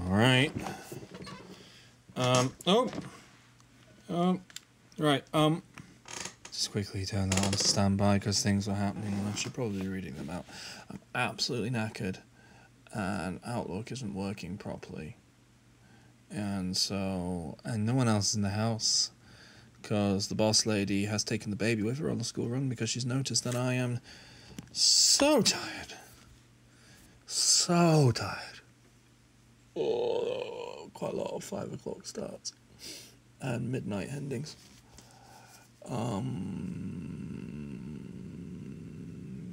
Right. Right. Just quickly turn that on to standby because things were happening and I should probably be reading them out. I'm absolutely knackered and Outlook isn't working properly. And no one else is in the house because the boss lady has taken the baby with her on the school run because she's noticed that I am so tired. So tired. Oh, quite a lot of 5 o'clock starts and midnight endings.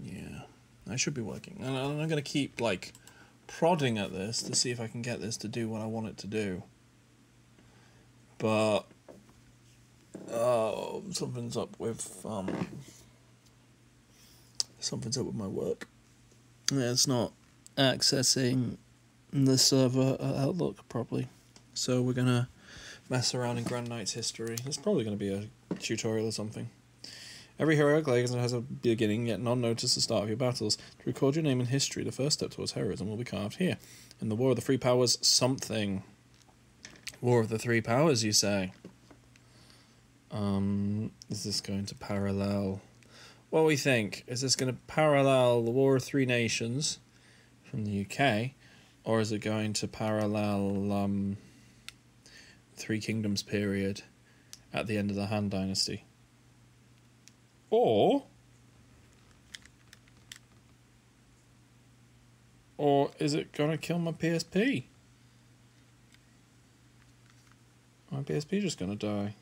Yeah, I should be working, and I'm gonna keep like prodding at this to see if I can get this to do what I want it to do. But something's up with my work. Yeah, it's not accessing the server at Outlook properly, so we're gonna mess around in Grand Knight's history. There's probably going to be a tutorial or something. Every heroic legend has a beginning, yet none notice the start of your battles. To record your name in history, the first step towards heroism will be carved here. In the War of the Three Powers, something. War of the Three Powers, you say? Is this going to parallel... What do we think? Is this going to parallel the War of Three Nations from the UK? Or is it going to parallel... Three Kingdoms period at the end of the Han Dynasty? Or is it going to kill my PSP? My PSP just going to die.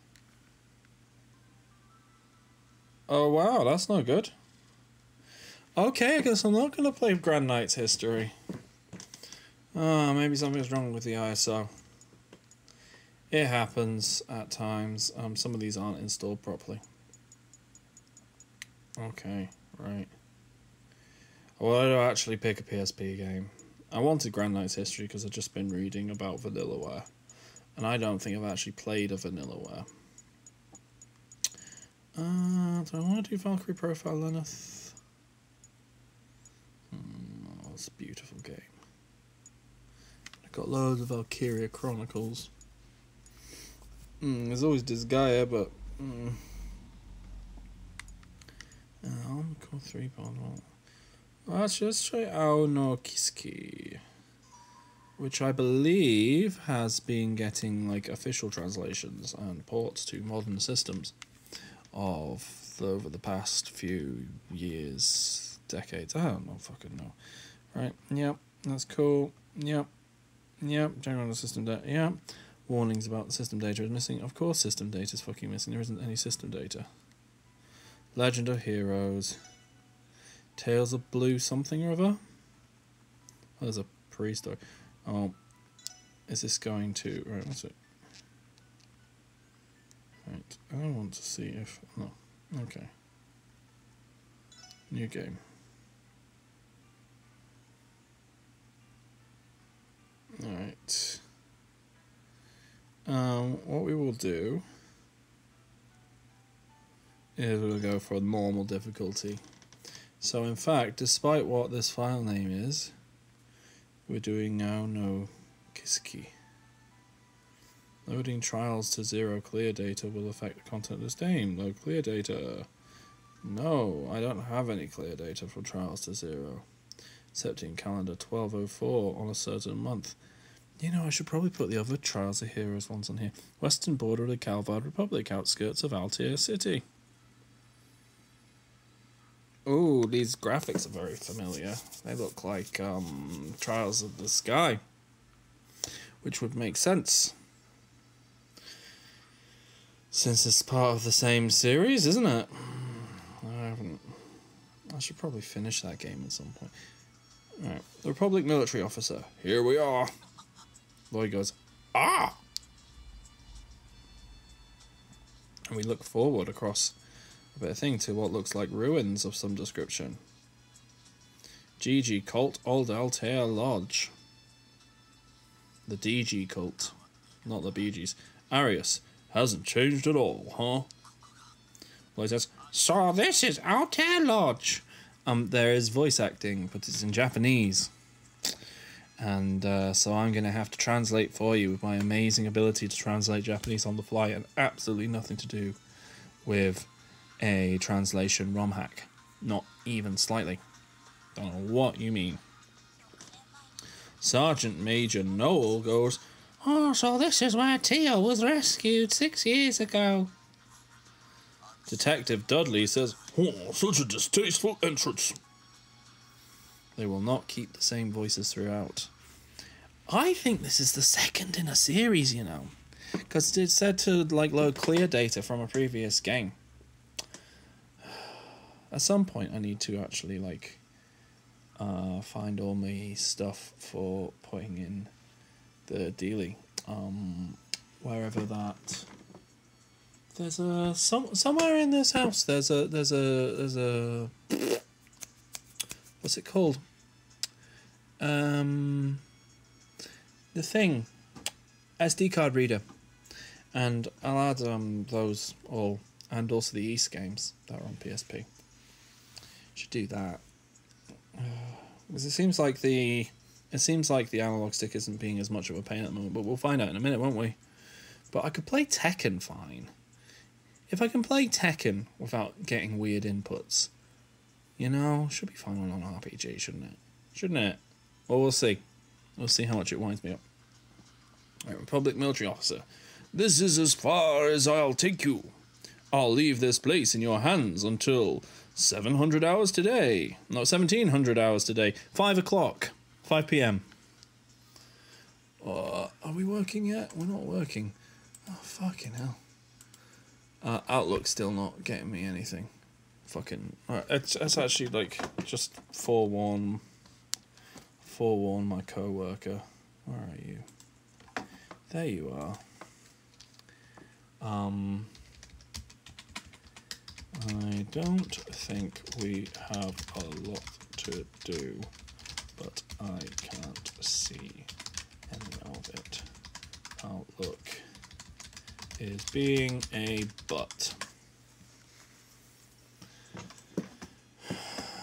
Oh wow, that's not good. Okay, I guess I'm not going to play Grand Knight's history. Maybe something's wrong with the ISO. It happens at times. Some of these aren't installed properly. Okay, right. Well, I don't actually pick a PSP game. I wanted Grand Knight's history because I've just been reading about Vanillaware. And I don't think I've actually played a Vanillaware. Do I want to do Valkyrie Profile Lenneth? Oh, it's a beautiful game. I've got loads of Valkyria Chronicles. There's always Disgaea, but Call 3 pound. Actually, let's try Ao no Kiski, which I believe has been getting like official translations and ports to modern systems over the past few years, decades. I don't know, fucking know. Right? Yep, that's cool. Yep. General system data. Yep. Warnings about the system data is missing. Of course system data is fucking missing. There isn't any system data. Legend of Heroes. Tales of Blue something or other? Oh, there's a pre-story. Oh. Is this going to... Right, what's it? Right. I want to see if... No. Okay. New game. Alright. What we will do is we'll go for a normal difficulty. So in fact, despite what this file name is, we're doing Ao no Kiski. Loading trials to 0 clear data will affect the content of this game. Load clear data. No, I don't have any clear data for trials to 0. Except in calendar 1204 on a certain month. You know, I should probably put the other Trials of Heroes ones on here. Western border of the Calvard Republic, outskirts of Altair City. Ooh, these graphics are very familiar. They look like Trials of the Sky, which would make sense. Since it's part of the same series, isn't it? I should probably finish that game at some point. Alright, the Republic military officer. Here we are. Lloyd goes, ah! And we look forward across a bit of thing to what looks like ruins of some description. GG Cult, Old Altair Lodge. The DG Cult, not the Bee Gees. Arius, hasn't changed at all, huh? Lloyd says, so this is Altair Lodge. There is voice acting, but it's in Japanese. And so I'm going to have to translate for you with my amazing ability to translate Japanese on the fly, and absolutely nothing to do with a translation ROM hack. Not even slightly. Don't know what you mean. Sergeant Major Noel goes, "Oh, so this is where Tio was rescued 6 years ago." Detective Dudley says, "Oh, such a distasteful entrance." They will not keep the same voices throughout. I think this is the second in a series, you know, because it's said to like load clear data from a previous game. At some point, I need to actually like find all my stuff for putting in the dealie. Wherever that. There's a somewhere in this house. There's a what's it called? The thing, SD card reader, and I'll add those all, and also the East games that are on PSP. Should do that because it seems like the analog stick isn't being as much of a pain at the moment, but we'll find out in a minute, won't we? But I could play Tekken fine. If I can play Tekken without getting weird inputs, you know, should be fine on an RPG, shouldn't it? Shouldn't it? Well, we'll see. We'll see how much it winds me up. Right, Republic Military Officer. "This is as far as I'll take you. I'll leave this place in your hands until 700 hours today. No, 1700 hours today. 5 o'clock. 5 p.m. Are we working yet? We're not working. Oh, fucking hell. Outlook's still not getting me anything. Fucking... Alright, it's actually, like, just forewarn my co-worker. Where are you? There you are. I don't think we have a lot to do, but I can't see any of it. Outlook is being a butt.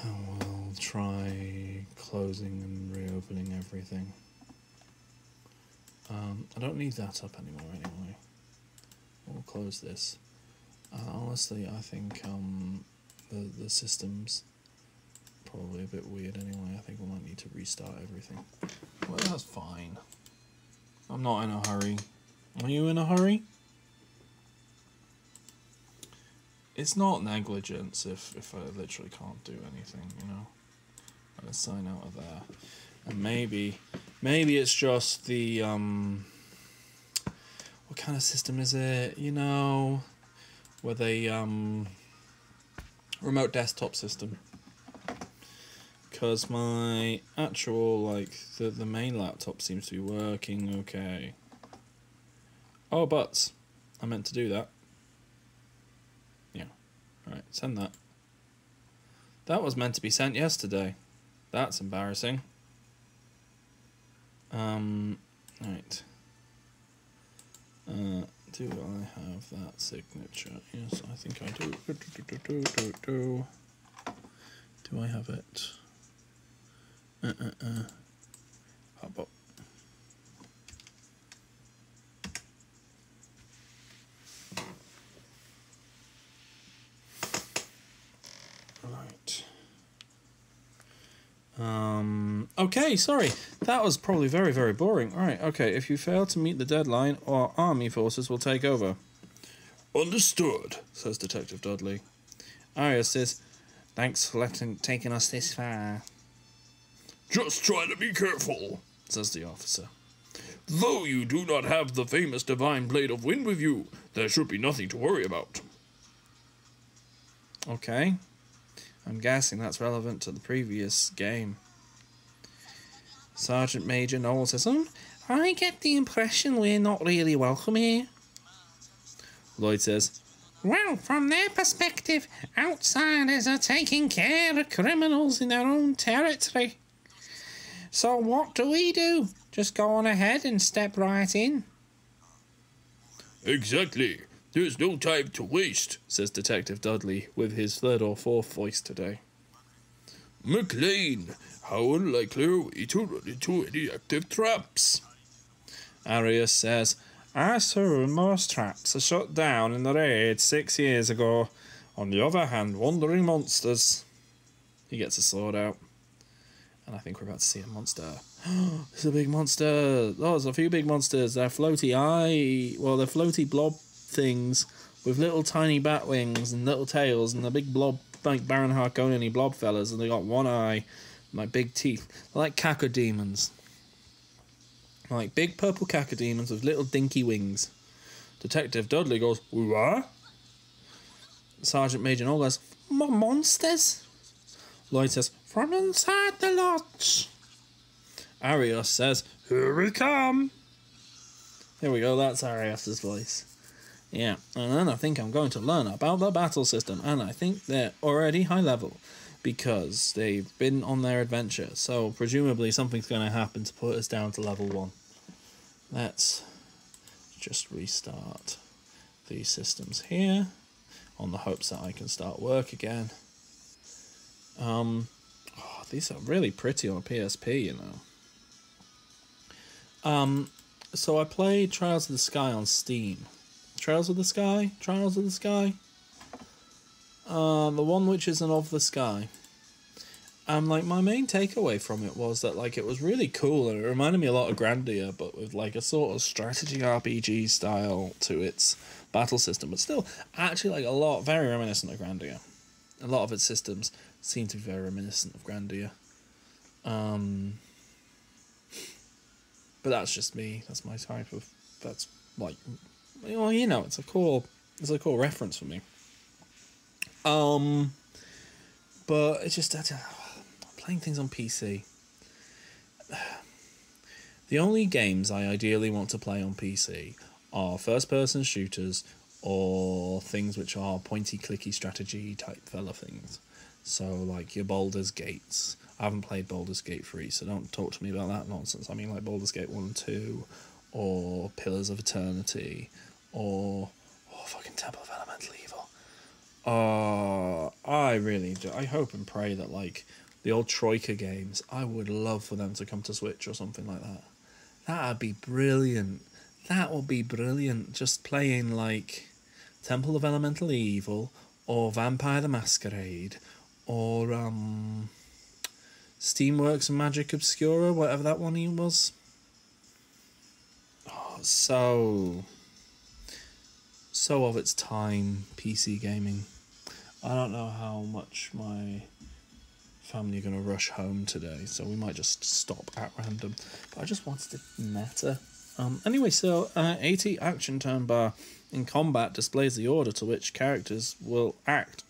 We'll try closing and reopening everything. I don't need that up anymore anyway. We'll close this. Honestly, I think the system's probably a bit weird anyway. I think we might need to restart everything. Well, that's fine. I'm not in a hurry. Are you in a hurry? It's not negligence if I literally can't do anything, you know. Let's sign out of there. And maybe it's just the what kind of system is it? You know, with a remote desktop system. Because my actual the main laptop seems to be working okay. Oh, but I meant to do that. Yeah. Alright, send that. That was meant to be sent yesterday. That's embarrassing. Right. Do I have that signature? Yes, I think I do. Do I have it? Hop up. Right. Okay, sorry. That was probably very, very boring. Alright, okay. If you fail to meet the deadline, our army forces will take over. Understood, says Detective Dudley. Arya says, thanks for taking us this far. Just try to be careful, says the officer. Though you do not have the famous divine blade of wind with you, there should be nothing to worry about. Okay. I'm guessing that's relevant to the previous game. Sergeant Major Noel says, I get the impression we're not really welcome here. Lloyd says, well, from their perspective, outsiders are taking care of criminals in their own territory. So what do? Just go on ahead and step right in. Exactly. There's no time to waste, says Detective Dudley with his third or fourth voice today. McLean, how unlikely are we to run into any active traps? Arius says, I assume most traps are shut down in the raid 6 years ago. On the other hand, wandering monsters. He gets a sword out. And I think we're about to see a monster. It's a big monster. Oh, there's a few big monsters. They're floaty they're floaty blob things with little tiny bat wings and little tails and the big blob, like Baron Harkonnen blob fellas, and they got one eye and like big teeth. They're like cacodemons. Like big purple cacodemons with little dinky wings. Detective Dudley goes, what? Sergeant Major Noel goes, monsters? Lloyd says, from inside the lodge. Arius says, here we come. Here we go, that's Arius's voice. Yeah, and then I think I'm going to learn about the battle system, and I think they're already high level because they've been on their adventure, so presumably something's going to happen to put us down to level 1. Let's just restart these systems here on the hopes that I can start work again. These are really pretty on a PSP, you know. So I played Trials of the Sky on Steam. Trials of the Sky? The one which isn't of the sky. Like, my main takeaway from it was that, like, it was really cool, and it reminded me a lot of Grandia, but with, like, a sort of strategy RPG style to its battle system, but still, actually, like, very reminiscent of Grandia. A lot of its systems seem to be very reminiscent of Grandia. But that's just me. That's my type of... That's, like... Well, you know, it's a cool reference for me. But it's just... playing things on PC. The only games I ideally want to play on PC are first-person shooters or things which are pointy-clicky strategy type fella things. So, like, your Baldur's Gates. I haven't played Baldur's Gate 3, so don't talk to me about that nonsense. I mean, like, Baldur's Gate 1 and 2, or Pillars of Eternity, or fucking Temple of Elemental Evil. I really do. I hope and pray that, like, the old Troika games, I would love for them to come to Switch or something like that. That'd be brilliant. That would be brilliant. Just playing, like, Temple of Elemental Evil, or Vampire the Masquerade, or Steamworks and Magic Obscura, whatever that one was. Oh, so of its time, PC gaming. I don't know how much my family are going to rush home today, so we might just stop at random. But I just wanted to meta. Anyway, so 80 action turn bar in combat displays the order to which characters will act.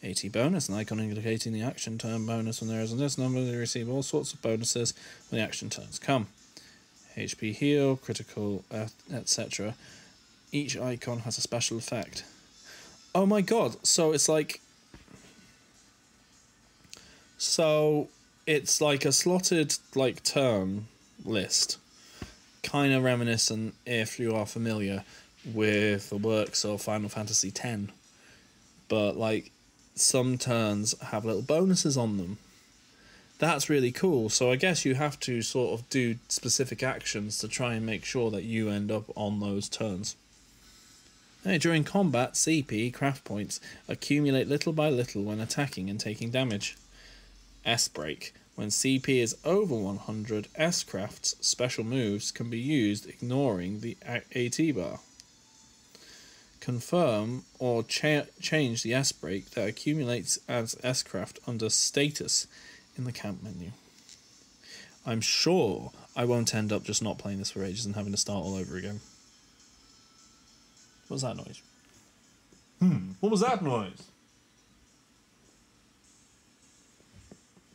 80 bonus, an icon indicating the action turn bonus. When there is this number, they receive all sorts of bonuses when the action turns come. HP heal, critical, etc. Each icon has a special effect. Oh my god, so it's like... So it's like a slotted, like, turn list. Kind of reminiscent, if you are familiar with the works of Final Fantasy X. But, like, some turns have little bonuses on them. That's really cool. So I guess you have to sort of do specific actions to try and make sure that you end up on those turns. Hey, during combat, CP, craft points, accumulate little by little when attacking and taking damage. S-Break. When CP is over 100, S-Craft's special moves can be used ignoring the AT bar. Confirm or change the S-Break that accumulates as S-Craft under Status in the camp menu. I'm sure I won't end up just not playing this for ages and having to start all over again. What was that noise? What was that noise?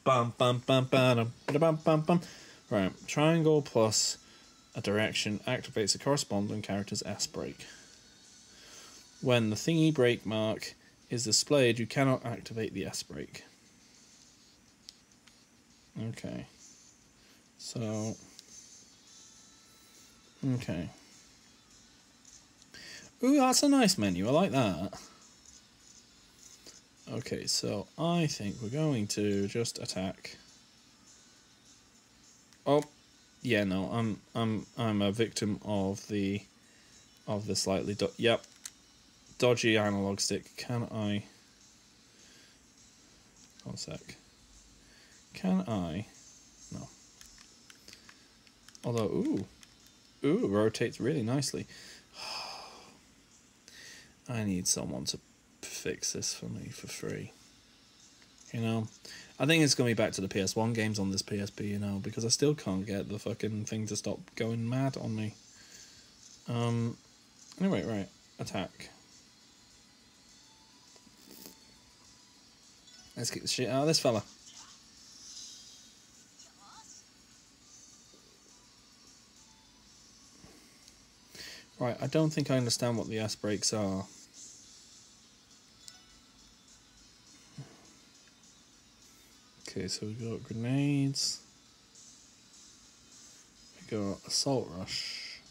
Bum bum bum bum bum bum bum. Right, triangle plus a direction activates a corresponding character's S-Break. When the thingy break mark is displayed, you cannot activate the S-Break. Okay. So... Okay. Ooh, that's a nice menu. I like that. Okay, so I think we're going to just attack. Oh, yeah, no, I'm a victim of the slightly dodgy analog stick. Can I? One sec. Can I? No. Although, ooh, rotates really nicely. I need someone to fix this for me for free. You know, I think it's going to be back to the PS1 games on this PSP, you know, because I still can't get the fucking thing to stop going mad on me. Anyway, right. Attack. Let's kick the shit out of this fella. Right, I don't think I understand what the ass brakes are. Okay, so we've got grenades. We got assault rush.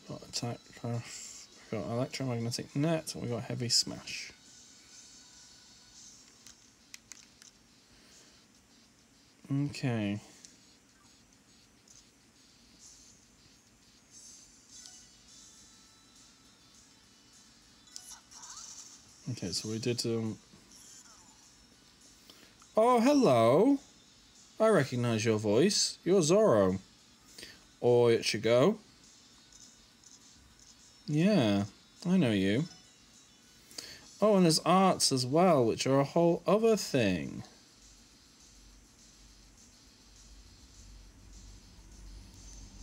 We got attack craft. We got electromagnetic net. And we got heavy smash. Okay. Okay, so we did Oh, hello. I recognize your voice. You're Zorro. Or it should go. Yeah, I know you. Oh, and there's arts as well, which are a whole other thing.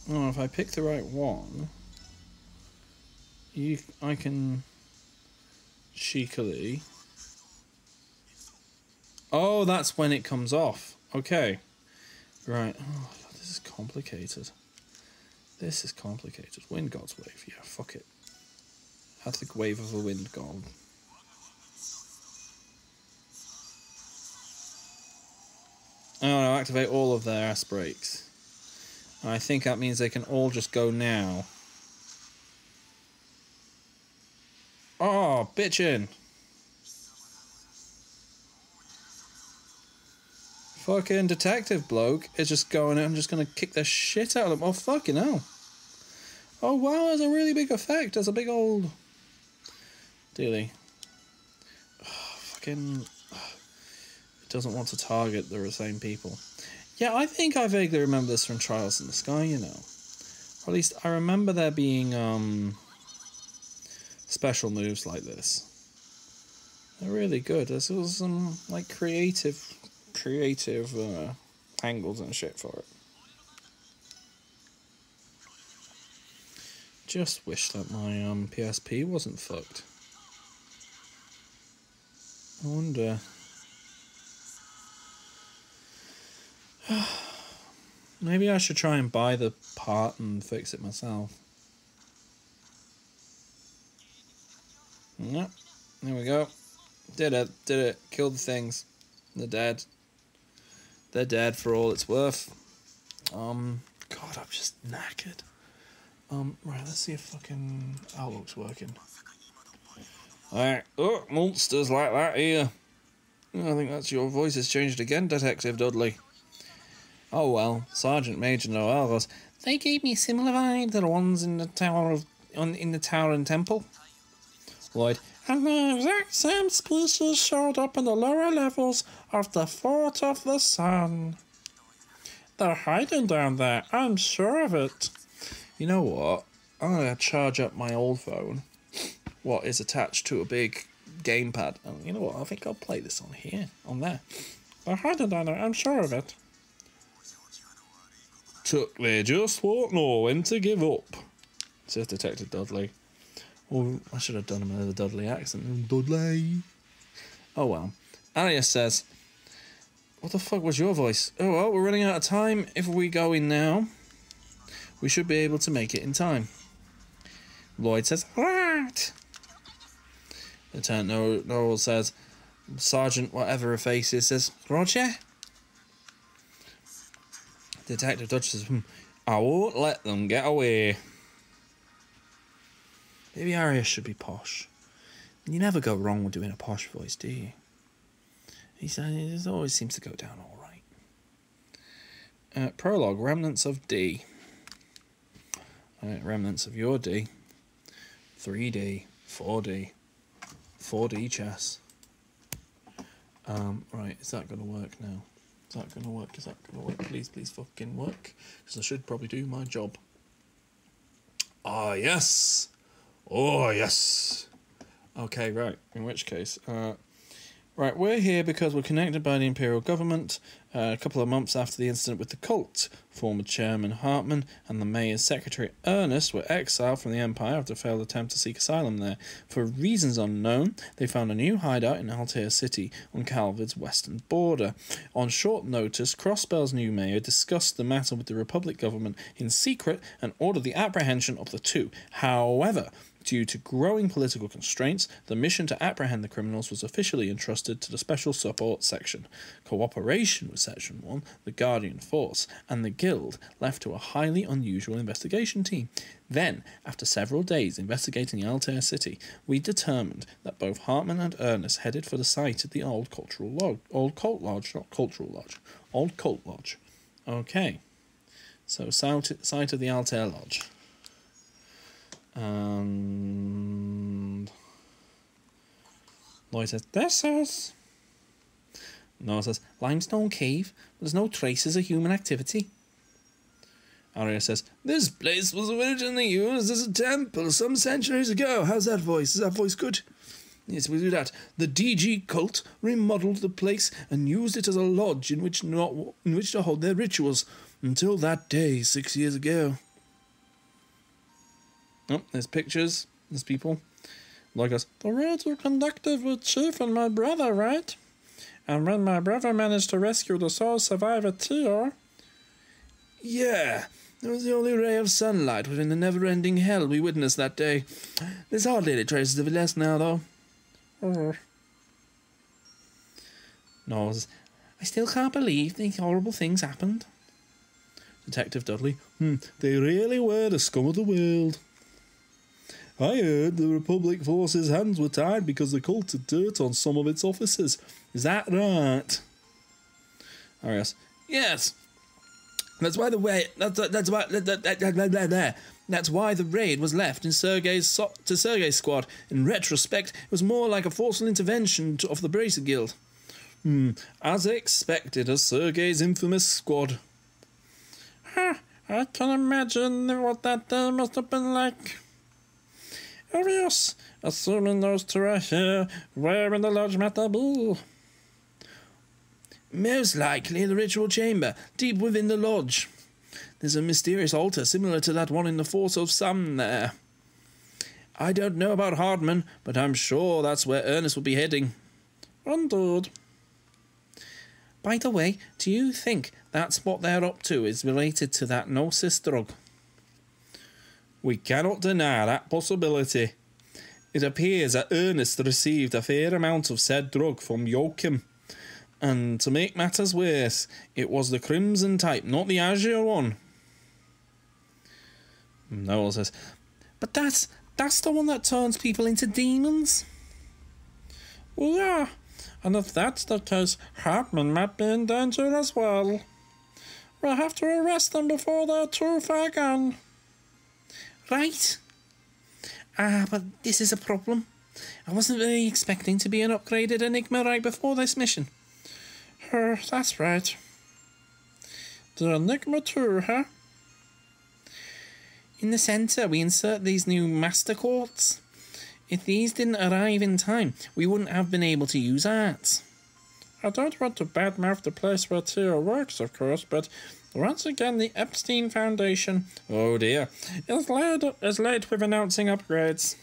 Oh, if I pick the right one, I can cheekily. Oh, that's when it comes off. Okay. Right. Oh, this is complicated. This is complicated. Wind God's Wave. Yeah, fuck it. That's the wave of a wind god. Oh, no, activate all of their ass brakes. I think that means they can all just go now. Oh, bitchin'. Fucking detective bloke is just going, I'm just going to kick the shit out of them. Oh, fucking hell. Oh, wow, there's a really big effect. There's a big old dealie. Oh, fucking... It doesn't want to target the same people. Yeah, I think I vaguely remember this from Trials in the Sky, you know. Or at least I remember there being special moves like this. They're really good. There's some like creative angles and shit for it. Just wish that my PSP wasn't fucked. I wonder. Maybe I should try and buy the part and fix it myself. Yep. There we go. Did it. Killed the things. They're dead. They're dead for all it's worth. God, I'm just knackered. Right, let's see if fucking Outlook's working. Alright. Oh, monsters like that here. I think that's your voice has changed again, Detective Dudley. Oh well, Sergeant Major Noel goes, they gave me a similar vibe to the ones in the tower and temple. Lloyd, and the exact same species showed up in the lower levels of the Fort of the Sun. They're hiding down there, I'm sure of it. You know what? I'm going to charge up my old phone, what is attached to a big gamepad. And you know what? I think I'll play this on here, on there. They're hiding down there, I'm sure of it. They just won't know when to give up, says Detective Dudley. Oh, I should have done him with a Dudley accent. Dudley. Oh well. Arias says, what the fuck was your voice? Oh well, we're running out of time. If we go in now, we should be able to make it in time. Lloyd says, right. Lieutenant Norrell says, Sergeant whatever her face is says, Roger. Detective Dutch says, I won't let them get away. Maybe Arias should be posh. You never go wrong with doing a posh voice, do you? It always seems to go down all right. Prologue, remnants of D. Remnants of your D. 3D, 4D, 4D chess. Right, is that going to work now? Is that going to work? Is that going to work? Please, please fucking work. Because I should probably do my job. Ah, yes! Oh, yes! Okay, right. In which case, right, we're here because we're connected by the Imperial government. A couple of months after the incident with the cult, former chairman Hartman and the mayor's secretary Ernest were exiled from the Empire after a failed attempt to seek asylum there. For reasons unknown, they found a new hideout in Altair City on Calvid's western border. On short notice, Crossbell's new mayor discussed the matter with the Republic government in secret and ordered the apprehension of the two. However, due to growing political constraints, the mission to apprehend the criminals was officially entrusted to the Special Support Section. Cooperation with Section 1, the Guardian Force, and the Guild left to a highly unusual investigation team. Then, after several days investigating Altair City, we determined that both Hartman and Ernest headed for the site of the Old Cult Lodge. Okay, so site of the Altair Lodge. And Lloyd says, "This is." Noah says, "Limestone cave. There's no traces of human activity." Arya says, "This place was originally used as a temple some centuries ago." How's that voice? Is that voice good? Yes, we'll do that. The DG cult remodeled the place and used it as a lodge in which to hold their rituals until that day 6 years ago. Oh, there's pictures. There's people. Lloyd goes, "The raids were conducted with Chief and my brother, right? And when my brother managed to rescue the sole survivor, Tior..." "Yeah, it was the only ray of sunlight within the never-ending hell we witnessed that day. There's hardly any traces of it left now, though." Noah says, "I still can't believe the horrible things happened." Detective Dudley, "They really were the scum of the world. I heard the Republic Force's hands were tied because the cult had dirt on some of its officers. Is that right?" Arias, "Yes. That's why the raid was left in Sergei's squad. In retrospect, it was more like a forceful intervention of the Bracer Guild." "As expected, as Sergei's infamous squad." "I can imagine what that day must have been like." "Obvious, assuming those two are here, where in the lodge might they be?" "Most likely the ritual chamber, deep within the lodge. There's a mysterious altar similar to that one in the Force of Sam there. I don't know about Hardman, but I'm sure that's where Ernest will be heading." "Indeed." "By the way, do you think that's what they're up to is related to that Gnosis drug?" "We cannot deny that possibility. It appears that Ernest received a fair amount of said drug from Joachim. And to make matters worse, it was the Crimson type, not the Azure one." Noel says, "But that's the one that turns people into demons." "Yeah, and if that's the case, Hartman might be in danger as well. We'll have to arrest them before they're too far gone." "Right. But this is a problem. I wasn't really expecting to be an upgraded Enigma right before this mission." "That's right. The Enigma 2, huh?" "In the centre, we insert these new master quartz. If these didn't arrive in time, we wouldn't have been able to use art." "I don't want to badmouth the place where Tio works, of course, but once again the Epstein Foundation, oh dear, is late with announcing upgrades."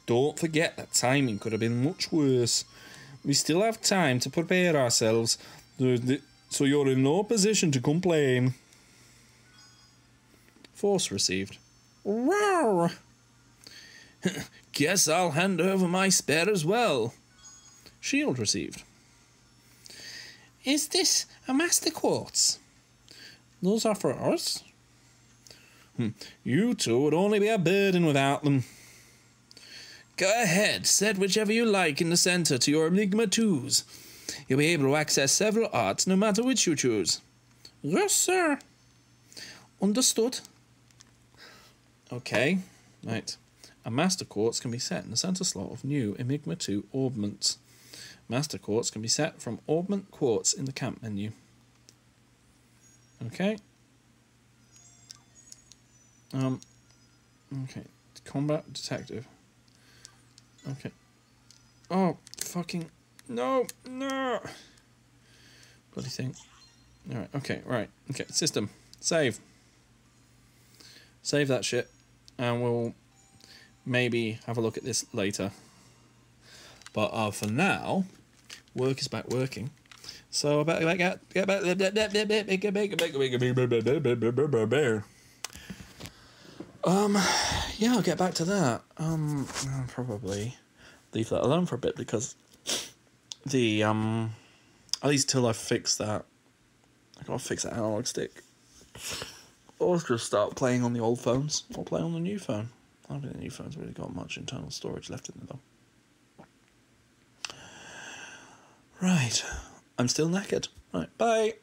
"Don't forget that timing could have been much worse. We still have time to prepare ourselves, so you're in no position to complain." Force received. "Wow." "Guess I'll hand over my spare as well." Shield received. "Is this a master quartz?" "Those are for us." "You two would only be a burden without them." Go ahead, set whichever you like in the center to your Enigma 2s. You'll be able to access several arts no matter which you choose. Yes, sir. Understood. Okay, right. A Master Quartz can be set in the center slot of new Enigma 2 orbments. Master Quartz can be set from Orbment Quartz in the camp menu. Okay. Okay. Combat Detective. Okay. Oh, fucking... No! No! Bloody thing. Alright, okay, right. Okay, system. Save. Save that shit. And we'll maybe have a look at this later. But for now, work is back working. So I better get back. Yeah, I'll get back to that. I'll probably leave that alone for a bit because the at least till I fix that, I gotta fix that analog stick. Or just start playing on the old phones or play on the new phone. I don't think the new phone's really got much internal storage left in it though. Right, I'm still knackered. Right, bye.